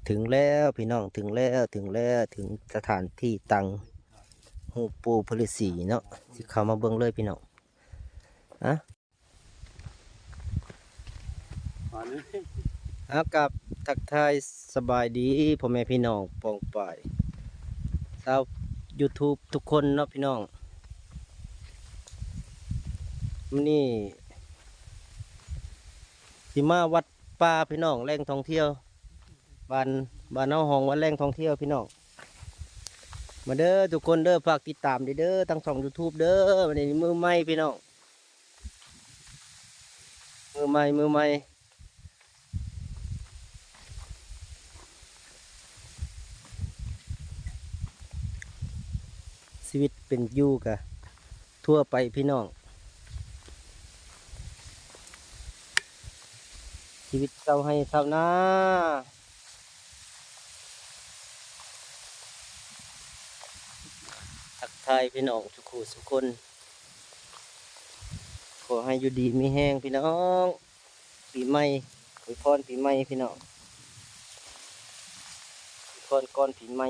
ถึงแล้วพี่น้องถึงแล้วถึงสถานที่ตั้งหูปูพฤษีเนาะสิเข้ามาเบิ่งเลยพี่น้องอะกับทักทายสบายดีพ่อแม่พี่น้องปองป่ายชาว YouTube ทุกคนเนาะพี่น้องมื้อนี้สิมาวัดป่าพี่น้องแหล่งท่องเที่ยวบ้านบ้านเฮาห้องว่าแหล่งท่องเที่ยวพี่น้องมาเด้อทุกคนเด้อฝากติดตามเด้อทั้งช่อง YouTube เด้อวันนี้มือใหม่พี่น้องมือใหม่ชีวิตเป็นอยู่กะทั่วไปพี่น้องชีวิตเศร้าให้เศร้านาทักทายพี่น้องทุกคู่ทุกคนขอให้อยู่ดีมีแห้งพี่น้องปีใหม่อวยพรปีใหม่พี่น้องอวยพรก่อนปีใหม่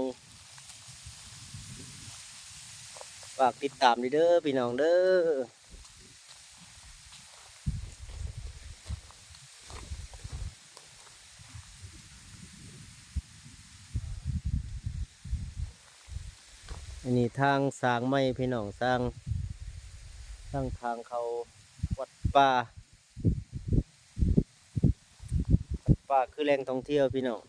ฝากติดตามเด้อพี่น้องเด้ออันนี้ทางสร้างไม้พี่น้องสร้างทางเขาวัดป่าคือแหล่งท่องเที่ยวพี่น้อง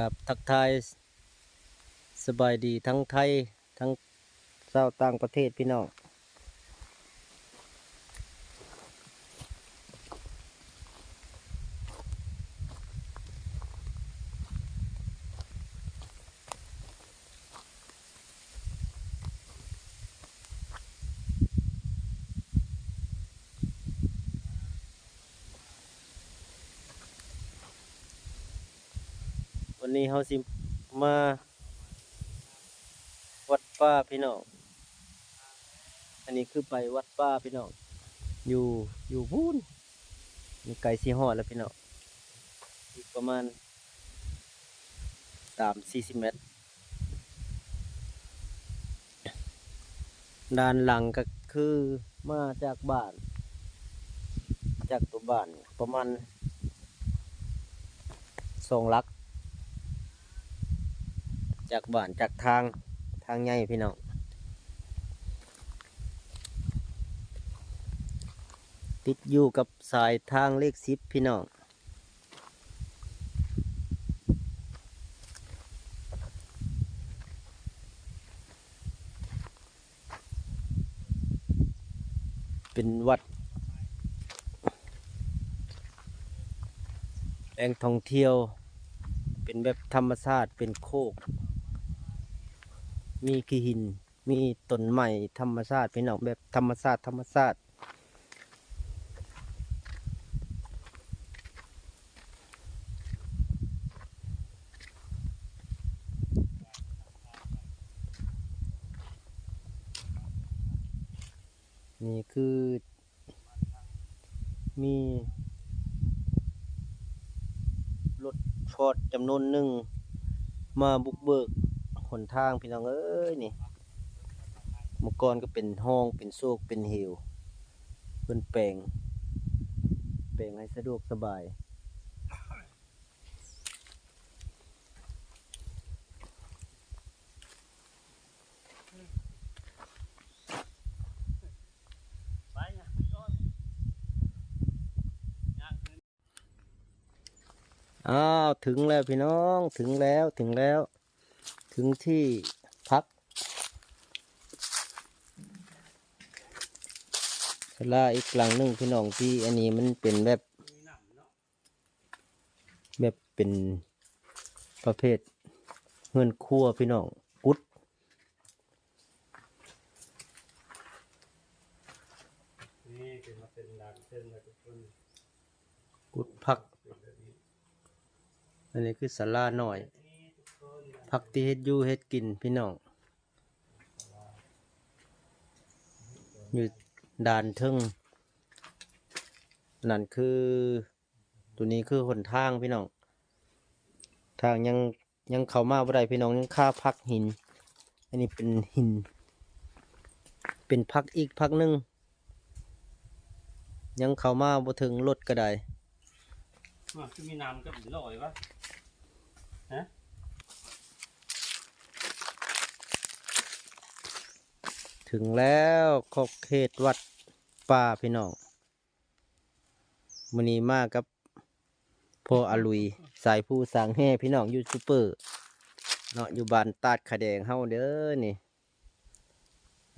กับทักทายสบายดีทั้งไทยทั้งชาวต่างประเทศพี่น้องวันนี้เขาสิมาวัดป่าพี่น้องอันนี้คือไปวัดป่าพี่น้องอยู่พูนมีไก่สีหอดแล้วพี่น้องอีกประมาณ40 เมตรด้านหลังก็คือมาจากบ้านจากตัวบ้านประมาณ2 ลักจากบ้านจากทางใหญ่พี่น้องติดอยู่กับสายทางเลข10พี่น้องเป็นวัดแหล่งท่องเที่ยวเป็นแบบธรรมชาติเป็นโคกมีขี้หินมีต้นไม้ธรรมชาติพี่น้องแบบธรรมชาตินี่คือมีรถฟอร์ดจำนวนหนึ่งมาบุกเบิกหนทางพี่น้องเอ้ยนี่เมื่อก่อนก็เป็นห้องเป็นโซกเป็นเหวเป็นแปลงให้สะดวกสบายอ้าวถึงแล้วพี่น้องถึงแล้วถึงที่พักศาลาอีกหลังหนึ่งพี่น้องที่อันนี้มันเป็นแบบเป็นประเภทเงินครัวพี่น้องกุดพักอันนี้คือศาลาหน่อยพั ผักที่เฮ็ดอยู่เฮ็ดกินพี่น้องอยู่ด่านเทิงนั่นคือตัวนี้คือหนทางพี่น้องทางยังเข้ามาบ่ได้พี่น้องยังค่าพักหินอันนี้เป็นหินเป็นพักอีกพักหนึงยังเข้ามาบ่ถึงรถก็ได้ คือมีน้ำกับลอยวะ ถึงแล้วขอบเขตวัดป่าพี่น้องมื้อนี้มากับพ่ออลุยสายผู้สร้างแห่พี่น้องยูทูบเบอร์เนาะอยู่บ้านตาดขาแดงเฮาเด้อนี่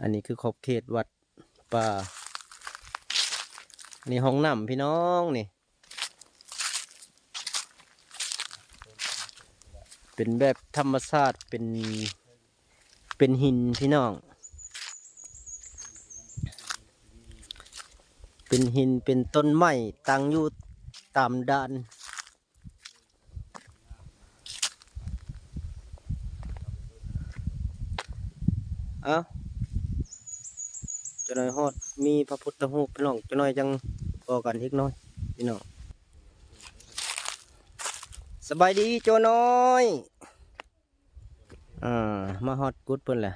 อันนี้คือขอบเขตวัดป่านี่ห้องน้ำพี่น้องนี่เป็นแบบธรรมชาติเป็นหินพี่น้องเป็นหินเป็นต้นไม้ตั้งอยู่ตามด่านเอ้าจะหน่อยฮอดมีพระพุทธรูปพี่น้องจะหน่อยจังพอกันอีกน้อยพี่น้องสบายดีโจน้อยมาฮอดกุดเพิ่นแหละ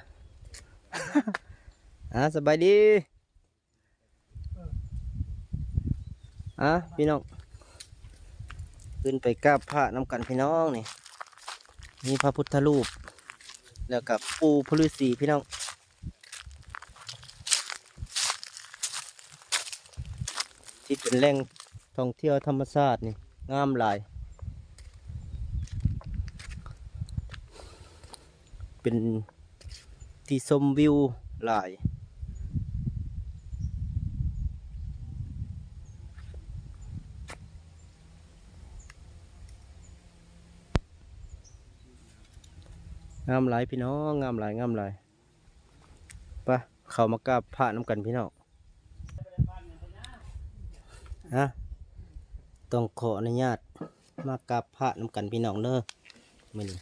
สบายดีพี่น้องขึ้นไปกราบพระน้ำกันพี่น้องนี่มีพระพุทธรูปแล้วกับปู่พฤาษีพี่น้องที่เป็นแหล่งท่องเที่ยวธรรมชาตินี่งามหลายเป็นที่ชมวิวหลายงามหลายพี่น้องงามหลายงามหลายไปเข้ามากราบพระน้ำกันพี่น้องต้องขออนุญาตมากราบพระน้ำกันพี่น้องเด้อมื้อนี้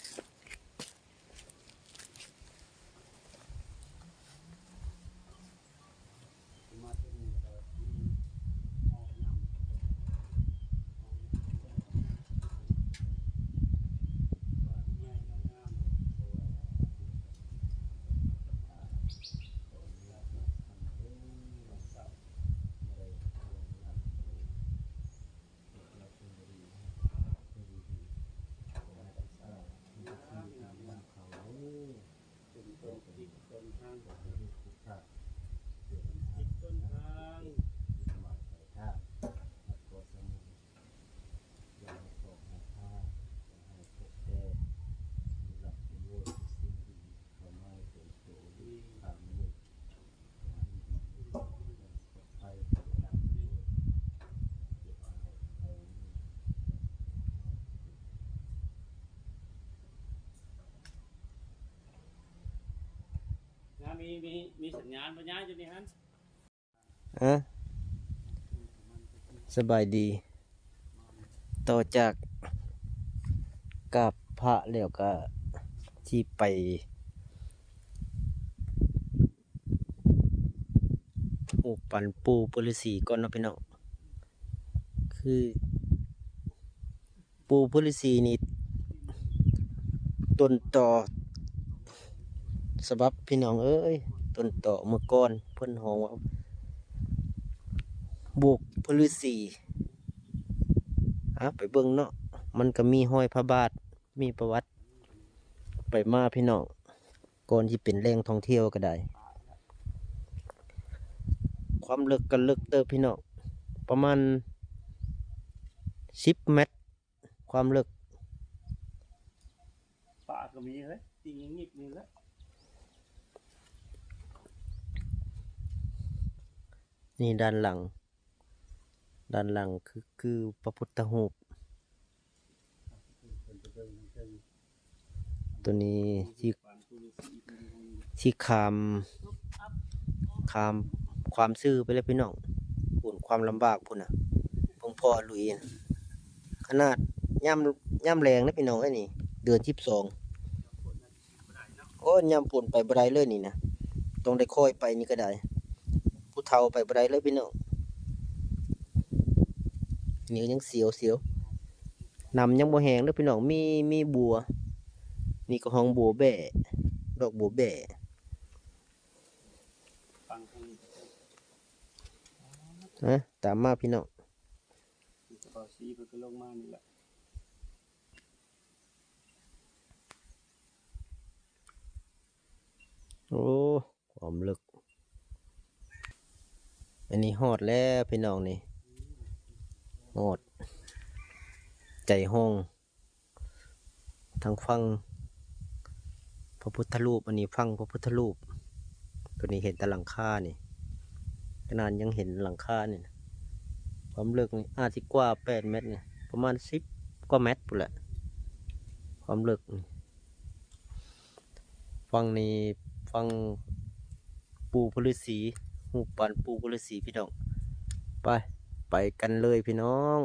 มีสัญญาณปัญญาอยู่นี่ฮัน สบายดีต่อจากกราบพระแล้วก็ที่ไปอุปันปูปุริสีก่อนเนาะพี่น้องคือปูปุริสีนี่ต้นต่อสบับพี่น้องเอ้ยต้นต่อเมื่อก่อนเพิ่นฮ้องว่าบุกปุริสีไปเบิ่งเนาะมันก็มีห้อยพระบาทมีประวัติไปมาพี่น้องก่อนที่เป็นแหล่งท่องเที่ยวก็ได้ความลึกก็ลึกเติบพี่น้องประมาณ10 เมตรความลึก ป่าก็มีเฮ้ยจริงอย่างงี้มีแล้ว นี่ด้านหลังคือพระพุทธรูปตัวนี้ที่ขามความซื่อไปเลยพี่น้องปุ่นความลำบากพุ่นนะพงพ่อลุยนะขนาดย่ำแรงนะพี่น้องไอ้นี่เดือน12 ยามฝนไปบ่ได้เลยนี่นะต้องได้ค่อยไปนี่ก็ได้ผู้เฒ่าไปบ่ได้เลยพี่น้องนี่ยังเสียวน้ำยังบ่แห้งเด้อพี่น้องมีบัวนี่ก็ห้องบัวแบ่ดอกบัวแบ่ ฟังทางนี้ นะตามมาพี่น้อง ต่อซีเพิ่นก็ลงมานี่แหละ โอ้ความลึกอันนี้ฮอดแล้วพี่น้องนี่ฮอดใจห้องทางฟังพระพุทธรูปอันนี้ฟังพระพุทธรูปตัวนี้เห็นแต่หลังคานี่ขนาดยังเห็นหลังคานี่นะความลึกนี่อาจจะกว่า8 เมตรนี่ประมาณ10 กว่าเมตรปุ่นแหละความลึกนี่ฟังนี่ฟังปูพฤษีหูปปั้นปูพฤษีพี่น้องไปกันเลยพี่น้อง